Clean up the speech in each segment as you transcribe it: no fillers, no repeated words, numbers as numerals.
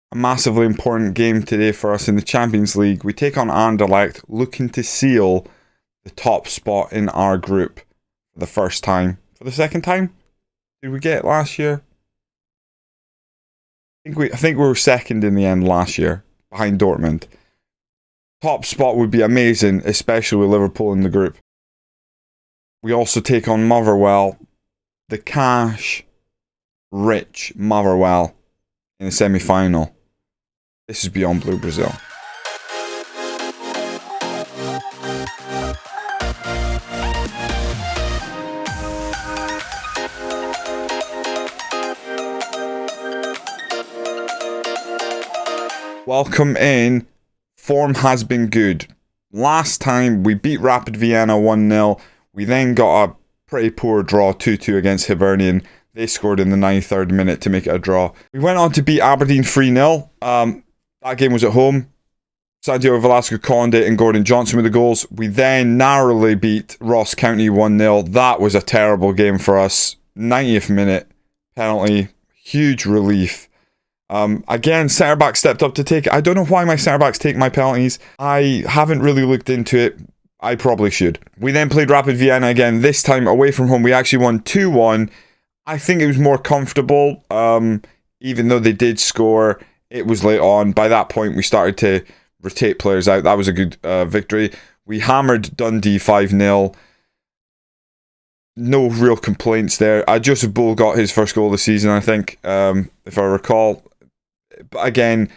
A massively important game today for us in the Champions League. We take on Anderlecht, looking to seal the top spot in our group for the first time. For the second time? Did we get it last year? I think we were second in the end last year, behind Dortmund. Top spot would be amazing, especially with Liverpool in the group. We also take on Motherwell, the cash-rich Motherwell, in the semi-final. This is Beyond Blue Brazil. Welcome in. Form has been good. Last time we beat Rapid Vienna 1-0. We then got a pretty poor draw 2-2 against Hibernian. They scored in the 93rd minute to make it a draw. We went on to beat Aberdeen 3-0. That game was at home. Santiago Velasco Conde and Gordon Johnson with the goals. We then narrowly beat Ross County 1-0. That was a terrible game for us. 90th minute penalty. Huge relief. Again, centre-back stepped up to take it. I don't know why my centre-backs take my penalties. I haven't really looked into it. I probably should. We then played Rapid Vienna again. This time away from home. We actually won 2-1. I think it was more comfortable. Even though they did score, it was late on. By that point, we started to rotate players out. That was a good victory. We hammered Dundee 5-0. No real complaints there. Joseph Bull got his first goal of the season, I think, if I recall. But again,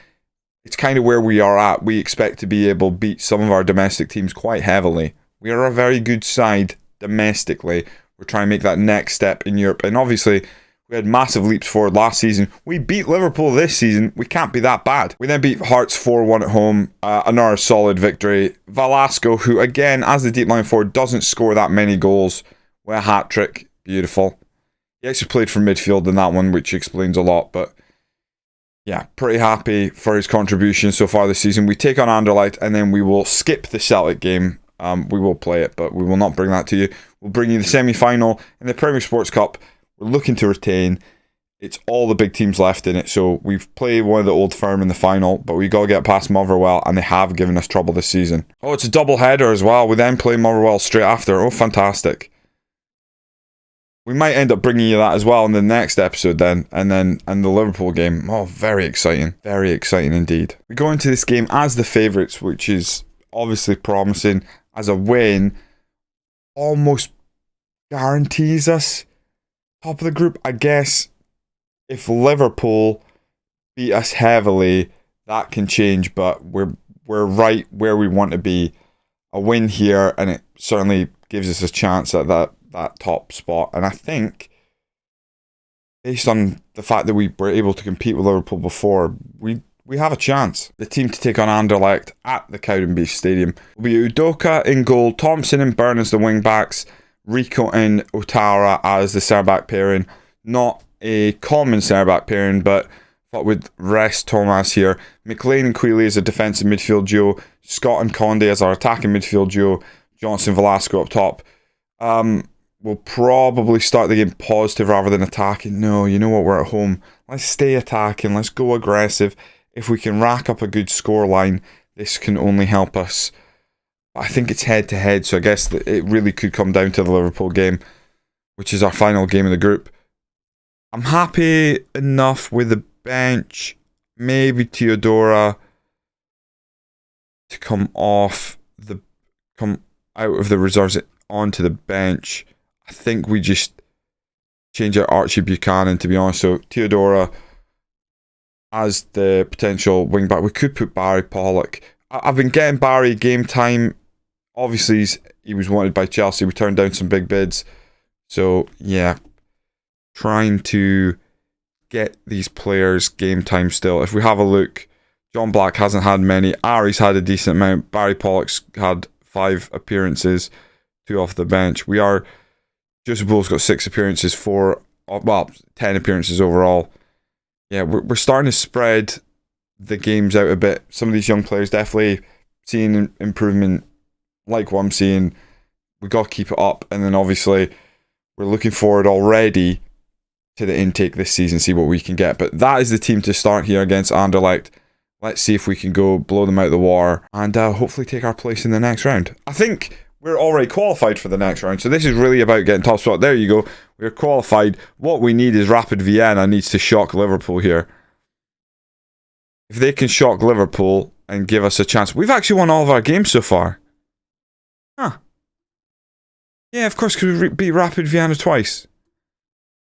it's kind of where we are at. We expect to be able to beat some of our domestic teams quite heavily. We are a very good side domestically. We're trying to make that next step in Europe. And obviously, we had massive leaps forward last season. We beat Liverpool this season. We can't be that bad. We then beat Hearts 4-1 at home. Another solid victory. Velasco, who again, as the deep line forward, doesn't score that many goals. With a hat-trick. Beautiful. He actually played for midfield in that one, which explains a lot. But yeah, pretty happy for his contribution so far this season. We take on Anderlecht, and then we will skip the Celtic game. We will play it, but we will not bring that to you. We'll bring you the semi-final in the Premier Sports Cup. We're looking to retain. It's all the big teams left in it. So we've played one of the old firm in the final, but we got to get past Motherwell, and they have given us trouble this season. Oh, it's a double header as well. We then play Motherwell straight after. Oh, fantastic. We might end up bringing you that as well in the next episode then. And the Liverpool game. Oh, very exciting. Very exciting indeed. We go into this game as the favourites, which is obviously promising. As a win, almost guarantees us top of the group. I guess if Liverpool beat us heavily, that can change. But we're right where we want to be. A win here, and it certainly gives us a chance at that top spot. And I think, based on the fact that we were able to compete with Liverpool before, we have a chance. The team to take on Anderlecht at the Cowdenbeath Stadium will be Udoka in goal, Thompson and Byrne as the wing-backs, Rico and Otara as the centre-back pairing. Not a common centre-back pairing, but with Rest Thomas here. McLean and Quealy as a defensive midfield duo, Scott and Conde as our attacking midfield duo, Johnson Velasco up top. We'll probably start the game positive rather than attacking. No, you know what, we're at home. Let's stay attacking. Let's go aggressive. If we can rack up a good scoreline, this can only help us. I think it's head-to-head, so I guess that it really could come down to the Liverpool game, which is our final game of the group. I'm happy enough with the bench. Maybe Teodora to come out of the reserves onto the bench. I think we just change out Archie Buchanan, to be honest. So Teodora as the potential wing back. We could put Barry Pollock. I've been getting Barry game time. Obviously, he was wanted by Chelsea. We turned down some big bids. So yeah, trying to get these players game time still. If we have a look, John Black hasn't had many. Ari's had a decent amount. Barry Pollock's had 5 appearances, 2 off the bench. Joseph Bull's got 6 appearances, 10 appearances overall. Yeah, we're starting to spread the games out a bit. Some of these young players definitely seeing improvement like what I'm seeing. We got to keep it up. And then obviously we're looking forward already to the intake this season, see what we can get. But that is the team to start here against Anderlecht. Let's see if we can go blow them out of the water and hopefully take our place in the next round. I think we're already qualified for the next round, so this is really about getting top spot. There you go. We're qualified. What we need is Rapid Vienna needs to shock Liverpool here. If they can shock Liverpool and give us a chance. We've actually won all of our games so far. Huh. Yeah, of course, because we beat Rapid Vienna twice.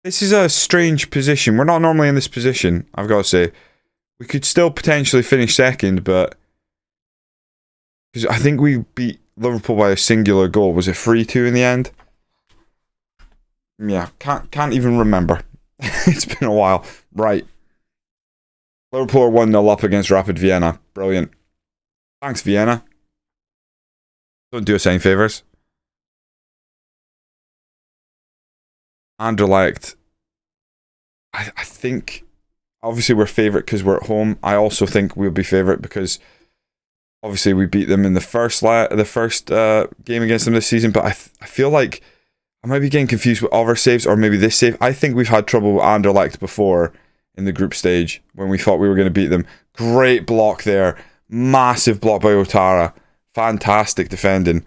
This is a strange position. We're not normally in this position, I've got to say. We could still potentially finish second, but... because I think we beat Liverpool by a singular goal. Was it 3-2 in the end? Yeah, can't even remember. It's been a while. Right. Liverpool are 1-0 up against Rapid Vienna. Brilliant. Thanks, Vienna. Don't do us any favours. Anderlecht. I think... obviously we're favourite because we're at home. I also think we'll be favourite because... obviously we beat them in the first game against them this season. But I feel like... I might be getting confused with other saves or maybe this save. I think we've had trouble with Anderlecht before in the group stage when we thought we were going to beat them. Great block there. Massive block by Otara. Fantastic defending.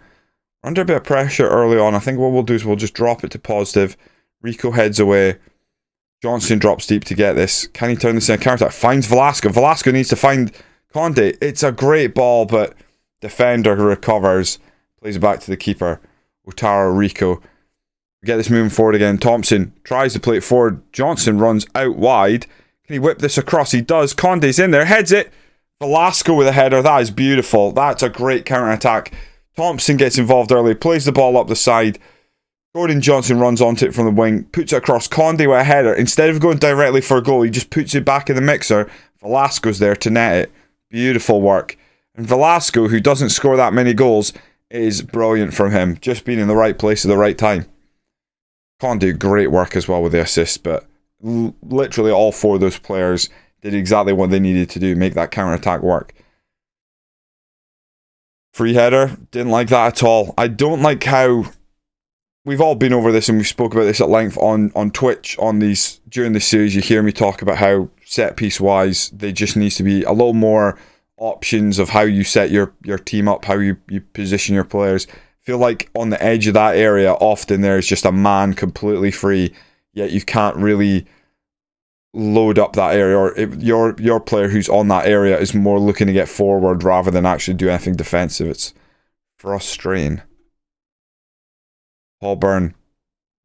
We're under a bit of pressure early on. I think what we'll do is we'll just drop it to positive. Rico heads away. Johnson drops deep to get this. Can he turn this into a counter-attack? Finds Velasco. Velasco needs to find Conde. It's a great ball, but defender recovers. Plays it back to the keeper. Otara, Rico. We get this moving forward again. Thompson tries to play it forward. Johnson runs out wide. Can he whip this across? He does. Conde's in there. Heads it. Velasco with a header. That is beautiful. That's a great counter-attack. Thompson gets involved early. Plays the ball up the side. Gordon Johnson runs onto it from the wing. Puts it across. Conde with a header. Instead of going directly for a goal, he just puts it back in the mixer. Velasco's there to net it. Beautiful work. And Velasco, who doesn't score that many goals, is brilliant from him. Just being in the right place at the right time. Conde, great work as well with the assist, but literally all four of those players did exactly what they needed to do, make that counter-attack work. Free header, didn't like that at all. I don't like how... we've all been over this and we spoke about this at length on Twitch during this series. You hear me talk about how set-piece wise, there just needs to be a little more options of how you set your team up, how you position your players. Feel like on the edge of that area often there's just a man completely free, yet you can't really load up that area, or your player who's on that area is more looking to get forward rather than actually do anything defensive. It's frustrating. Paul Byrne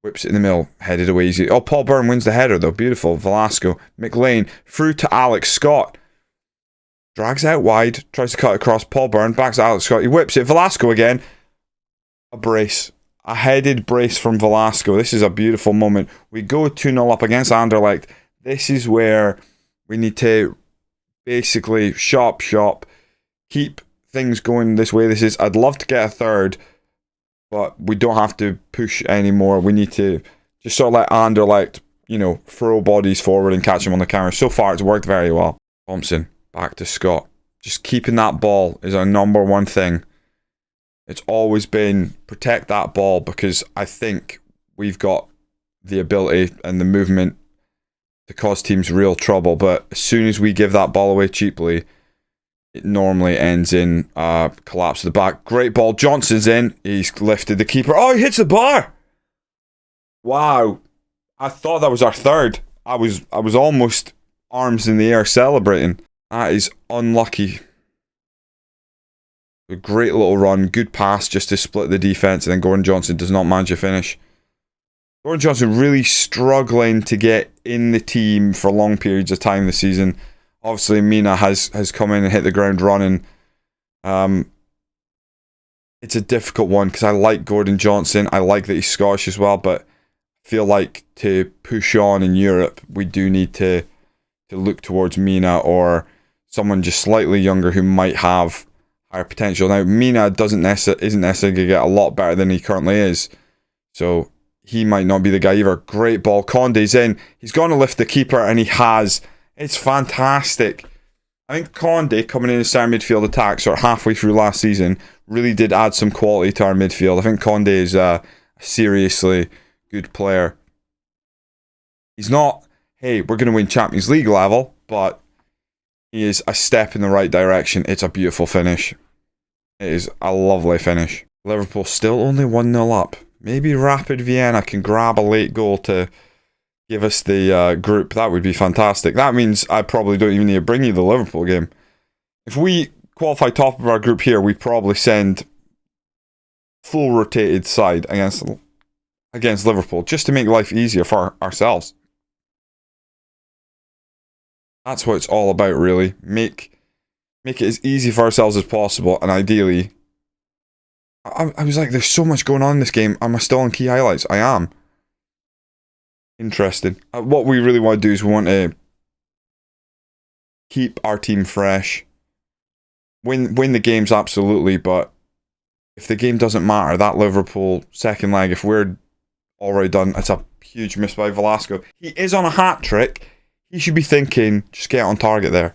whips it in the middle, headed away easy. Oh, Paul Byrne wins the header though. Beautiful. Velasco, McLean through to Alex Scott, drags out wide, tries to cut across. Paul Byrne backs to Alex Scott, he whips it. Velasco again. A brace. A headed brace from Velasco. This is a beautiful moment. We go 2-0 up against Anderlecht. This is where we need to basically shop, keep things going this way. I'd love to get a third, but we don't have to push anymore. We need to just sort of let Anderlecht, throw bodies forward and catch them on the counter. So far, it's worked very well. Thompson, back to Scott. Just keeping that ball is our number one thing. It's always been protect that ball because I think we've got the ability and the movement to cause teams real trouble. But as soon as we give that ball away cheaply, it normally ends in collapse of the back. Great ball. Johnson's in. He's lifted the keeper. Oh, he hits the bar. Wow. I thought that was our third. I was almost arms in the air celebrating. That is unlucky. A great little run, good pass just to split the defense, and then Gordon Johnson does not manage to finish. Gordon Johnson really struggling to get in the team for long periods of time this season. Obviously, Mina has come in and hit the ground running. It's a difficult one because I like Gordon Johnson. I like that he's Scottish as well, but I feel like to push on in Europe, we do need to look towards Mina or someone just slightly younger who might have higher potential. Now, Mina isn't necessarily going to get a lot better than he currently is, so he might not be the guy either. Great ball. Conde's in. He's going to lift the keeper, and he has. It's fantastic. I think Conde, coming in as our midfield attack, sort of halfway through last season, really did add some quality to our midfield. I think Conde is a seriously good player. He's not, hey, we're going to win Champions League level, but he is a step in the right direction. It's a beautiful finish. It is a lovely finish. Liverpool still only 1-0 up. Maybe Rapid Vienna can grab a late goal to give us the group. That would be fantastic. That means I probably don't even need to bring you the Liverpool game. If we qualify top of our group here, we probably send full rotated side against Liverpool just to make life easier for ourselves. That's what it's all about, really. Make it as easy for ourselves as possible, and ideally, I was like, there's so much going on in this game. Am I still on key highlights? I am. Interesting. What we really want to do is we want to keep our team fresh. Win the games, absolutely, but if the game doesn't matter, that Liverpool second leg, if we're already done, it's a huge miss by Velasco. He is on a hat-trick. He should be thinking, just get on target there.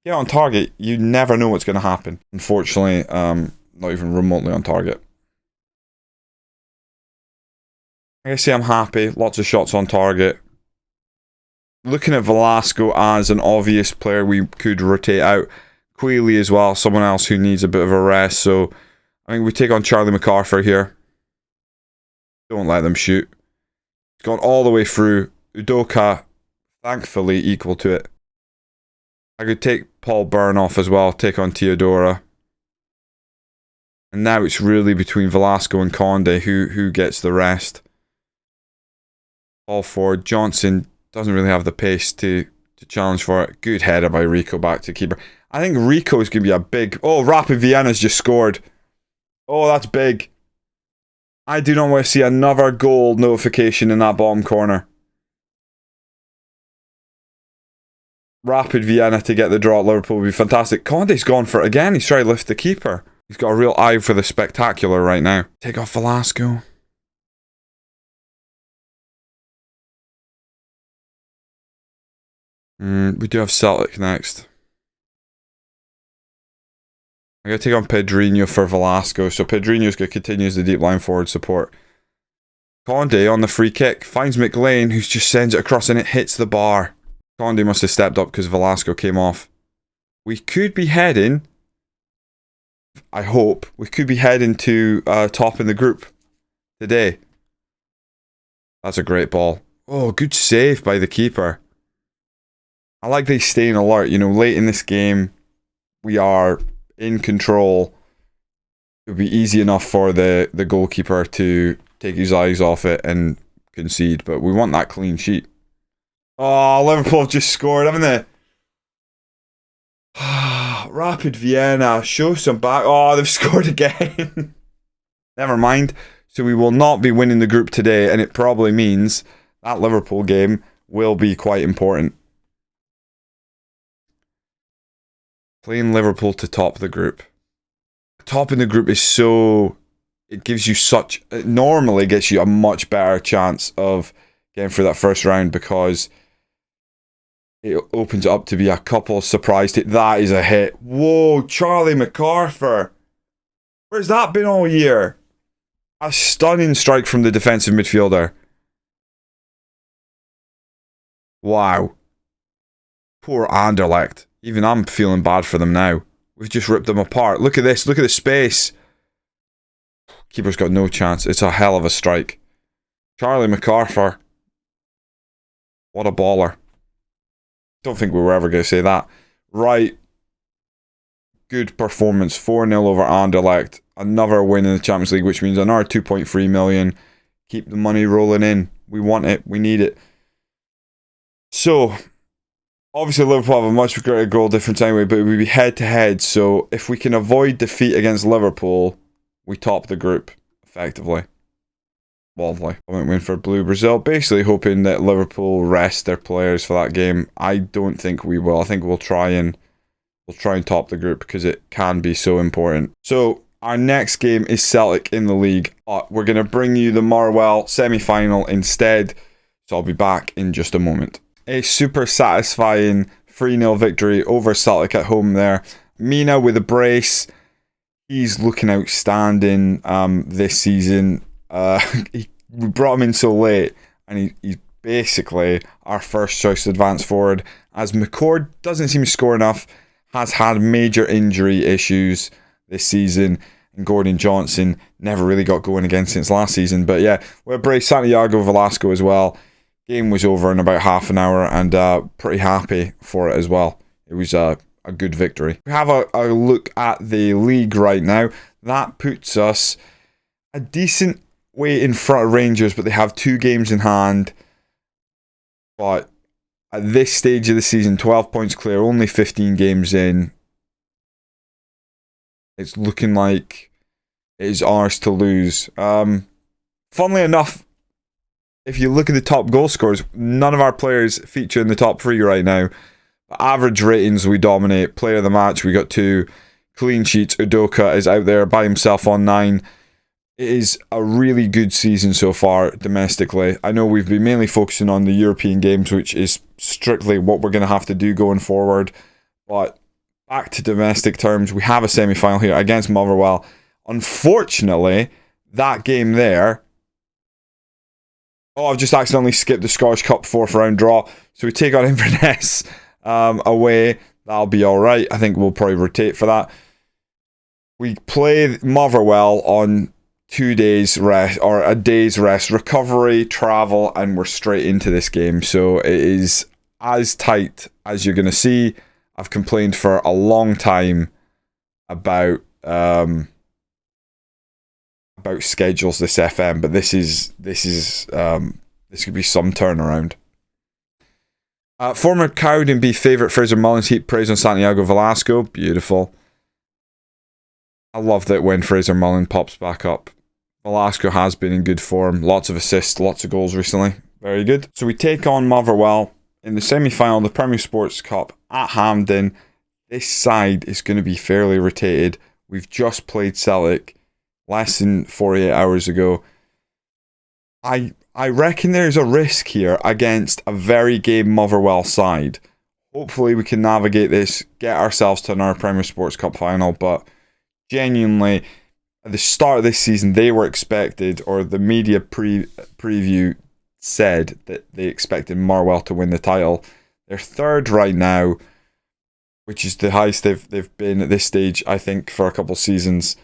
Get on target, you never know what's going to happen. Unfortunately, not even remotely on target. I guess I'm happy. Lots of shots on target. Looking at Velasco as an obvious player we could rotate out. Queeley as well, someone else who needs a bit of a rest. So I think we take on Charlie MacArthur here. Don't let them shoot. He's gone all the way through. Udoka, thankfully, equal to it. I could take Paul Byrne off as well, take on Teodora. And now it's really between Velasco and Conde who gets the rest. All forward. Johnson doesn't really have the pace to challenge for it. Good header by Rico back to keeper. I think Rico is going to be a big... Oh, Rapid Vienna's just scored. Oh, that's big. I do not want to see another goal notification in that bottom corner. Rapid Vienna to get the draw at Liverpool would be fantastic. Conde's gone for it again. He's trying to lift the keeper. He's got a real eye for the spectacular right now. Take off Velasco. We do have Celtic next. I'm going to take on Pedrinho for Velasco. So Pedrinho's going to continue as the deep line forward support. Conde on the free kick finds McLean, who just sends it across and it hits the bar. Conde must have stepped up because Velasco came off. We could be heading, I hope, we could be heading to top in the group today. That's a great ball. Oh, good save by the keeper. I like they staying alert. You know, late in this game, we are in control. It would be easy enough for the goalkeeper to take his eyes off it and concede, but we want that clean sheet. Oh, Liverpool have just scored, haven't they? Rapid Vienna, show some back. Oh, they've scored again. Never mind. So we will not be winning the group today, and it probably means that Liverpool game will be quite important. Playing Liverpool to top the group. Top in the group is so... It gives you such... It normally gets you a much better chance of getting through that first round because it opens up to be a couple of surprise hits. That is a hit. Whoa, Charlie MacArthur. Where's that been all year? A stunning strike from the defensive midfielder. Wow. Poor Anderlecht. Even I'm feeling bad for them now. We've just ripped them apart. Look at this. Look at the space. Keeper's got no chance. It's a hell of a strike. Charlie MacArthur. What a baller. Don't think we were ever going to say that. Right. Good performance. 4-0 over Anderlecht. Another win in the Champions League, which means another 2.3 million. Keep the money rolling in. We want it. We need it. So... Obviously, Liverpool have a much greater goal difference anyway, but it would be head-to-head. So if we can avoid defeat against Liverpool, we top the group, effectively. Lovely. I went win for Blue Brazil, basically hoping that Liverpool rest their players for that game. I don't think we will. I think we'll try and top the group because it can be so important. So our next game is Celtic in the league. We're going to bring you the Motherwell semi-final instead. So I'll be back in just a moment. A super satisfying 3-0 victory over Celtic at home there. Mina with a brace. He's looking outstanding this season. We brought him in so late and he's basically our first choice advance forward, as McCord doesn't seem to score enough, has had major injury issues this season, and Gordon Johnson never really got going again since last season. But yeah, we'll brace Santiago Velasco as well. Game was over in about half an hour, and pretty happy for it as well. It was a good victory. We have a look at the league right now. That puts us a decent way in front of Rangers, but they have 2 games in hand. But at this stage of the season, 12 points clear, only 15 games in. It's looking like it is ours to lose. Funnily enough, if you look at the top goal scorers, none of our players feature in the top 3 right now. Average ratings, we dominate. Player of the match, we got 2. Clean sheets, Udoka is out there by himself on 9. It is a really good season so far domestically. I know we've been mainly focusing on the European games, which is strictly what we're going to have to do going forward. But back to domestic terms, we have a semi-final here against Motherwell. Unfortunately, that game there... I've just accidentally skipped the Scottish Cup 4th round draw. So we take on Inverness away. That'll be alright. I think we'll probably rotate for that. We play Motherwell on 2 days rest, or a day's rest, recovery, travel, and we're straight into this game. So it is as tight as you're going to see. I've complained for a long time about schedules this FM, but this could be some turnaround. Former Cowdenbeath favourite Fraser Mullins heaped praise on Santiago Velasco. Beautiful. I love that when Fraser Mullins pops back up. Velasco has been in good form. Lots of assists, lots of goals recently. Very good. So we take on Motherwell in the semi-final of the Premier Sports Cup at Hampden. This side is going to be fairly rotated. We've just played Celtic less than 48 hours ago. I reckon there's a risk here against a very game Motherwell side. Hopefully we can navigate this, get ourselves to another Premier Sports Cup final, but genuinely, at the start of this season, they were expected, or the media preview said that they expected Motherwell to win the title. They're 3rd right now, which is the highest they've been at this stage, I think, for a couple of seasons.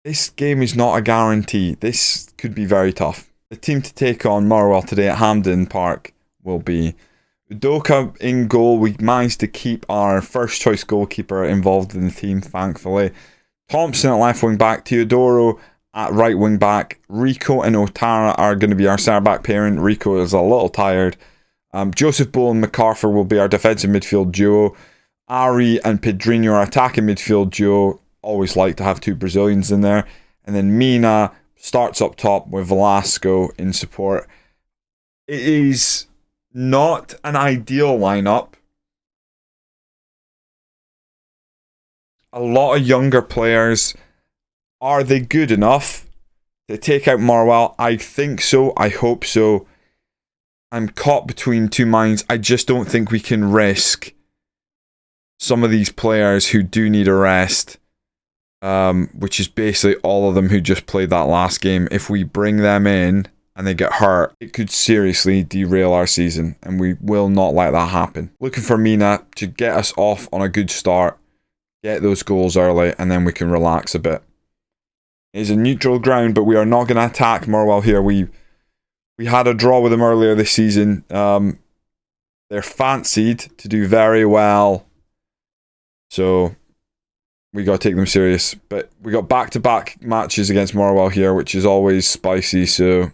This game is not a guarantee. This could be very tough. The team to take on Motherwell today at Hampden Park will be Udoka in goal. We managed to keep our first choice goalkeeper involved in the team, thankfully. Thompson at left wing back. Teodoro at right wing back. Rico and Otara are going to be our centre back pairing. Rico is a little tired. Joseph Bull and MacArthur will be our defensive midfield duo. Ari and Pedrinho are attacking midfield duo. Always like to have 2 Brazilians in there. And then Mina starts up top with Velasco in support. It is not an ideal lineup. A lot of younger players. Are they good enough to take out Motherwell? I think so. I hope so. I'm caught between 2 minds. I just don't think we can risk some of these players who do need a rest. Which is basically all of them who just played that last game. If we bring them in and they get hurt, it could seriously derail our season, and we will not let that happen. Looking for Mina to get us off on a good start, get those goals early, and then we can relax a bit. It is a neutral ground, but we are not going to attack Motherwell here. We had a draw with them earlier this season. They're fancied to do very well, so we got to take them serious. But we got back-to-back matches against Motherwell here, which is always spicy. So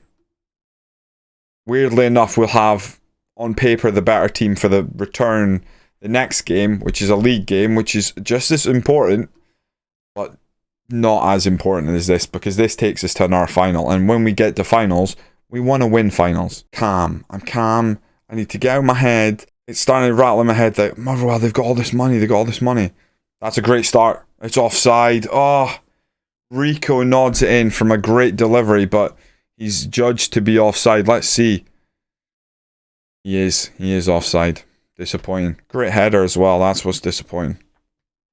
weirdly enough, we'll have on paper the better team for the return the next game, which is a league game, which is just as important, but not as important as this, because this takes us to another final. And when we get to finals, we want to win finals. Calm. I'm calm. I need to get out of my head. It's starting to rattle in my head that Motherwell, they've got all this money. They've got all this money. That's a great start. It's offside. Oh, Rico nods it in from a great delivery, but he's judged to be offside. Let's see. He is offside. Disappointing. Great header as well. That's what's disappointing.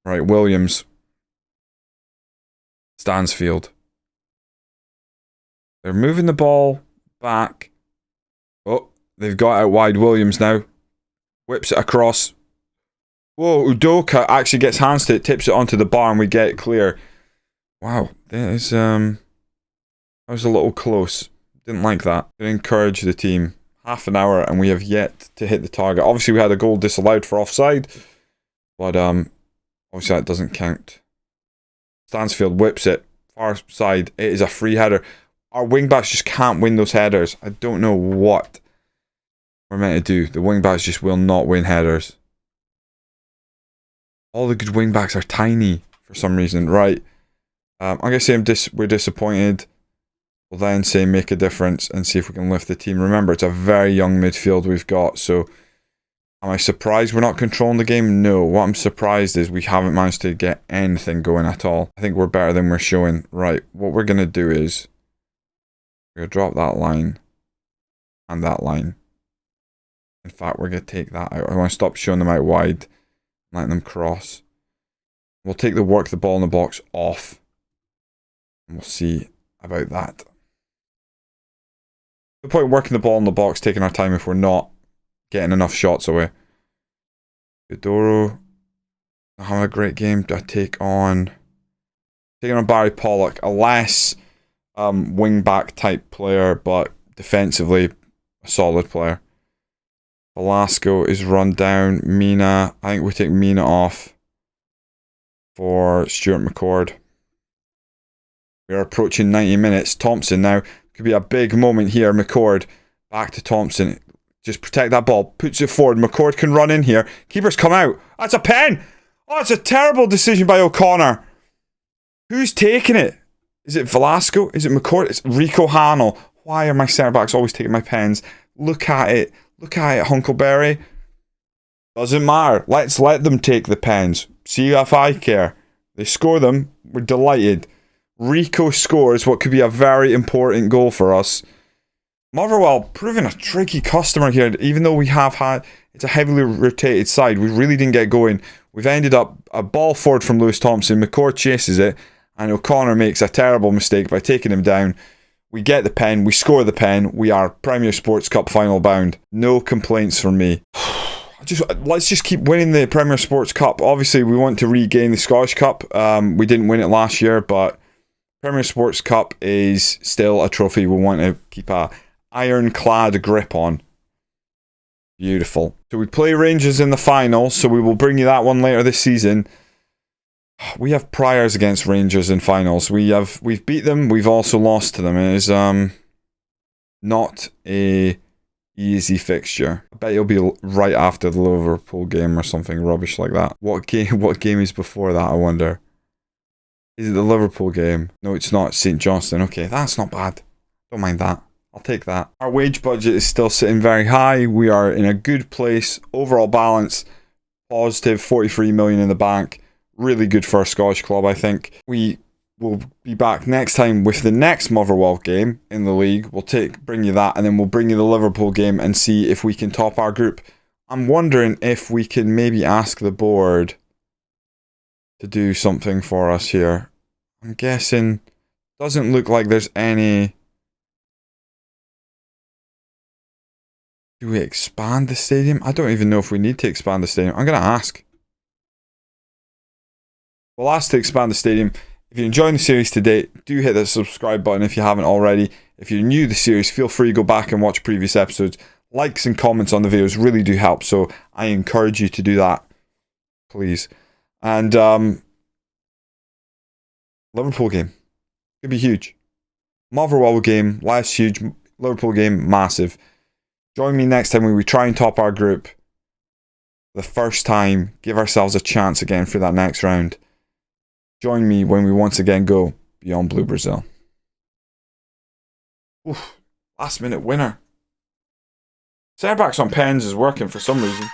Right, Williams. Stansfield. They're moving the ball back. Oh, they've got out wide Williams now. Whips it across. Whoa, Udoka actually gets hands to it, tips it onto the bar, and we get it clear. Wow, that is, that was a little close. Didn't like that. Didn't encourage the team. Half an hour, and we have yet to hit the target. Obviously, we had a goal disallowed for offside, but obviously that doesn't count. Stansfield whips it. Far side. It is a free header. Our wing-backs just can't win those headers. I don't know what we're meant to do. The wing-backs just will not win headers. All the good wing-backs are tiny for some reason. Right. I'm going to say we're disappointed. We'll then say make a difference and see if we can lift the team. Remember, it's a very young midfield we've got, so am I surprised we're not controlling the game? No. What I'm surprised is we haven't managed to get anything going at all. I think we're better than we're showing. Right, what we're going to do is we're going to drop that line and that line. In fact, we're going to take that out. I want to stop showing them out wide, letting them cross. We'll take the work the ball in the box off, and we'll see about that. The point working the ball in the box, taking our time if we're not getting enough shots away. Vidoro having a great game. Taking on Barry Pollock, a less wing back type player, but defensively a solid player. Velasco is run down. Mina, I think we take Mina off for Stuart McCord. We are approaching 90 minutes. Thompson now. Could be a big moment here. McCord back to Thompson. Just protect that ball. Puts it forward. McCord can run in here. Keeper's come out. That's a pen. Oh, it's a terrible decision by O'Connor. Who's taking it? Is it Velasco? Is it McCord? It's Rico Hannell. Why are my centre backs always taking my pens? Look at it. Look at it, Hunkleberry. Doesn't matter. Let's let them take the pens. See if I care. They score them. We're delighted. Rico scores what could be a very important goal for us. Motherwell proving a tricky customer here, even though we have had, it's a heavily rotated side. We really didn't get going. We've ended up a ball forward from Lewis Thompson. McCord chases it, and O'Connor makes a terrible mistake by taking him down. We get the pen, we score the pen. We are Premier Sports Cup final bound. No complaints from me. Let's just keep winning the Premier Sports Cup. Obviously, we want to regain the Scottish Cup. We didn't win it last year, but Premier Sports Cup is still a trophy we want to keep a ironclad grip on. Beautiful. So we play Rangers in the final, so we will bring you that one later this season. We have priors against Rangers in finals. We've beat them, we've also lost to them. It is not a easy fixture. I bet it'll be right after the Liverpool game or something rubbish like that. What game is before that, I wonder? Is it the Liverpool game? No, it's not. St. Johnstone. Okay, that's not bad. Don't mind that. I'll take that. Our wage budget is still sitting very high. We are in a good place. Overall balance, positive 43 million in the bank. Really good for a Scottish club, I think. We will be back next time with the next Motherwell game in the league. We'll bring you that, and then we'll bring you the Liverpool game and see if we can top our group. I'm wondering if we can maybe ask the board to do something for us here. I'm guessing doesn't look like there's any. Do we expand the stadium? I don't even know if we need to expand the stadium. I'm going to ask. We'll ask to expand the stadium. If you're enjoying the series today, do hit the subscribe button if you haven't already. If you're new to the series, feel free to go back and watch previous episodes. Likes and comments on the videos really do help, so I encourage you to do that, please. And Liverpool game could be huge. Motherwell game, less huge. Liverpool game, massive. Join me next time when we try and top our group. The first time, give ourselves a chance again for that next round. Join me when we once again go beyond Blue Brazil. Oof, last minute winner. Centre backs on pens is working for some reason.